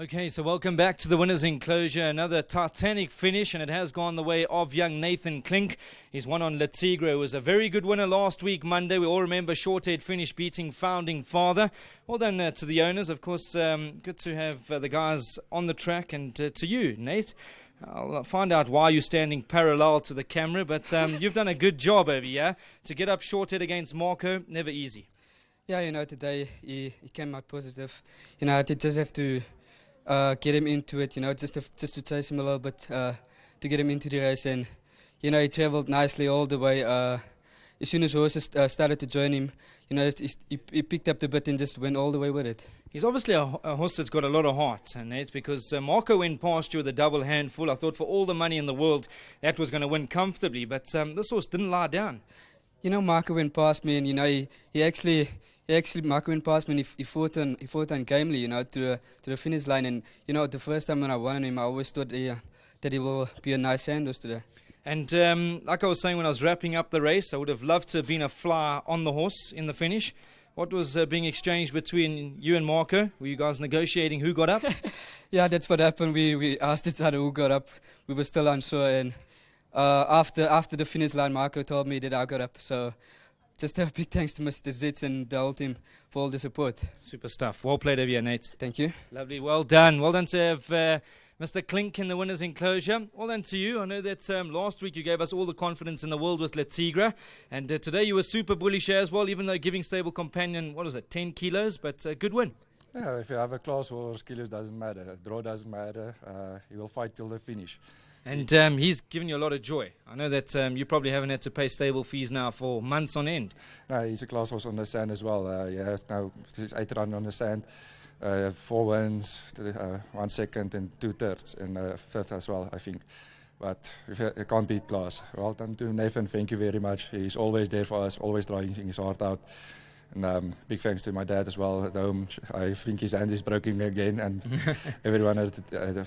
Okay, so welcome back to the winners' enclosure. Another titanic finish, and it has gone the way of young Nathan Klink. He's won on Le Tigre. It was a very good winner last week, Monday. We all remember Shorthead finish beating Founding Father. Well done to the owners. Of course, good to have the guys on the track, and to you, Nate. I'll find out why you're standing parallel to the camera, but you've done a good job over here. To get up Shorthead against Marco, never easy. Yeah, today he came out positive. I did just have to get him into it, just to chase him a little bit, to get him into the race. And, he traveled nicely all the way. As soon as horses started to join him, he picked up the bit and just went all the way with it. He's obviously a horse that's got a lot of heart, Nate, because Marco went past you with a double handful. I thought for all the money in the world that was going to win comfortably, but this horse didn't lie down. Marco went past me, and he actually Marco went past me, and he fought on gamely, to the finish line. And the first time when I won him, I always thought that he will be a nice hand horse today. And like I was saying when I was wrapping up the race, I would have loved to have been a fly on the horse in the finish. What was being exchanged between you and Marco? Were you guys negotiating who got up? Yeah, that's what happened. We asked each other who got up. We were still unsure, and after the finish line, Marco told me that I got up. So just a big thanks to Mr. Zitz and the whole team for all the support. Super stuff. Well played over here, Nate. Thank you. Lovely. Well done. Well done to have Mr. Klink in the winners' enclosure. Well done to you. I know that last week you gave us all the confidence in the world with Le Tigre, and today you were super bullish as well, even though giving Stable Companion, 10 kilos, but a good win. Yeah, if you have a class horse, kilos doesn't matter, draw doesn't matter, he will fight till the finish. And he's given you a lot of joy. I know that you probably haven't had to pay stable fees now for months on end. No, he's a class horse on the sand as well. He has now 8 runs on the sand. 4 wins, 1 second and 2 thirds, and 5th as well, I think. But if you can't beat class. Well done to Nathan, thank you very much. He's always there for us, always trying his heart out. And big thanks to my dad as well at home. I think his hand is broken again, and everyone of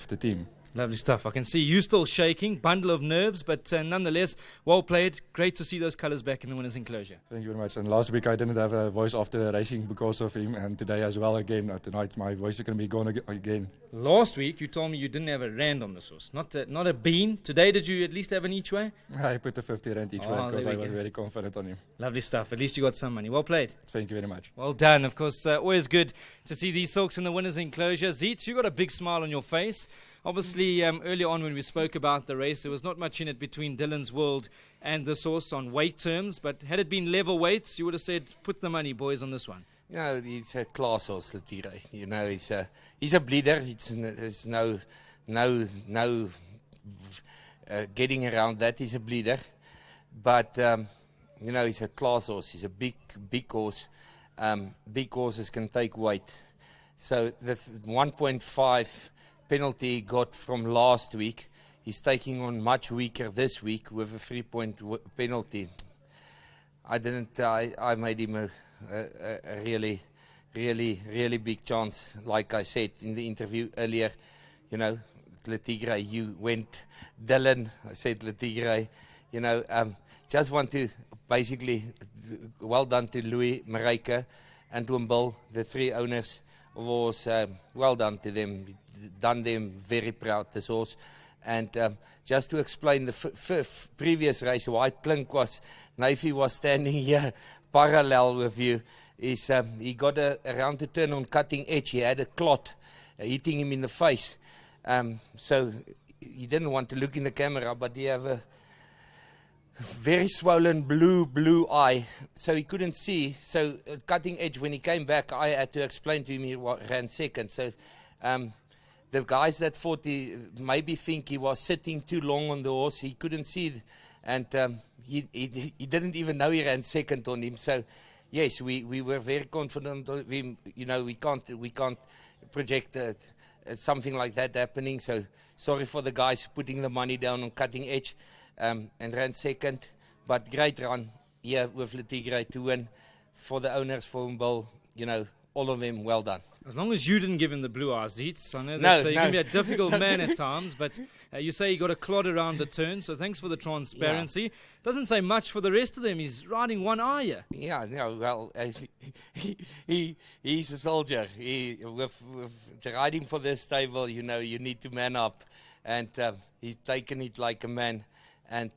the team. Lovely stuff. I can see you still shaking, bundle of nerves, but nonetheless, well played. Great to see those colours back in the winners' enclosure. Thank you very much. And last week I didn't have a voice after the racing because of him, and today as well again. Tonight my voice is going to be gone again. Last week you told me you didn't have a rand on the sauce, not a bean. Today did you at least have an each way? I put the 50 rand each way because I was very confident on him. Lovely stuff. At least you got some money. Well played. Thank you very much. Well done. Of course, always good to see these silks in the winners' enclosure. Zeets, you got a big smile on your face. Obviously, earlier on when we spoke about the race, there was not much in it between Dylan's World and this horse on weight terms, but had it been level weights, you would have said, put the money, boys, on this one. He's a class horse, Le Tigre. He's a bleeder. It's no getting around that. He's a bleeder. But, he's a class horse. He's a big horse. Big horses can take weight. So the 1.5 penalty he got from last week, he's taking on much weaker this week with a 3-point penalty. I made him a really big chance. Like I said in the interview earlier, Le Tigre, you went Dylan, I said Le Tigre, just want to basically, well done to Louis Mareike and to Bill, the 3 owners of horse, well done to them. Done them very proud, this horse. And just to explain the previous race, why Klink was, Navy was standing here parallel with you, is he got around the turn on cutting edge. He had a clot hitting him in the face. So he didn't want to look in the camera, but he have a very swollen blue eye, so he couldn't see. So cutting edge, when he came back, I had to explain to him he ran second. So the guys that fought, maybe think he was sitting too long on the horse. He couldn't see, and he didn't even know he ran second on him. So, yes, we were very confident of him. We can't project something like that happening. So, sorry for the guys putting the money down on cutting edge and ran second. But great run here with Le Tigre to win. For the owners, for Bill, all of them well done. As long as you didn't give him the blue eyes, Zeets. I know No, that you no. can be a difficult man at times, but you say he got a clod around the turn, so thanks for the transparency. Doesn't say much for the rest of them. He's riding one eye here. Yeah, no, well, he's a soldier. With riding for this stable, you know, you need to man up. And he's taken it like a man. And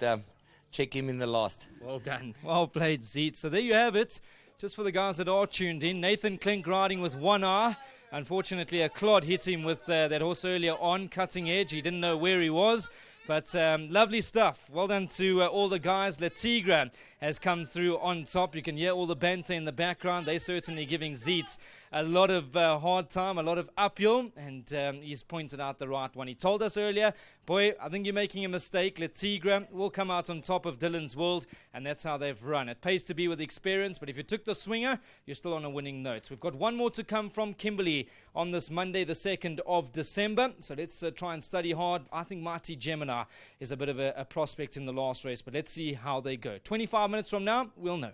check him in the last. Well done. Well played, Zeet. So there you have it. Just for the guys that are tuned in, Nathan Klink riding with one eye. Unfortunately, a clod hit him with that horse earlier on, cutting edge. He didn't know where he was. But lovely stuff. Well done to all the guys. Le Tigre has come through on top. You can hear all the banter in the background. They're certainly giving Zeets a lot of hard time, a lot of uphill. And he's pointed out the right one. He told us earlier, boy, I think you're making a mistake. Le Tigre will come out on top of Dylan's World. And that's how they've run. It pays to be with experience. But if you took the swinger, you're still on a winning note. We've got one more to come from Kimberley on this Monday, the 2nd of December. So let's try and study hard. I think Mighty Gemini is a bit of a prospect in the last race, but let's see how they go. 25 minutes from now, we'll know.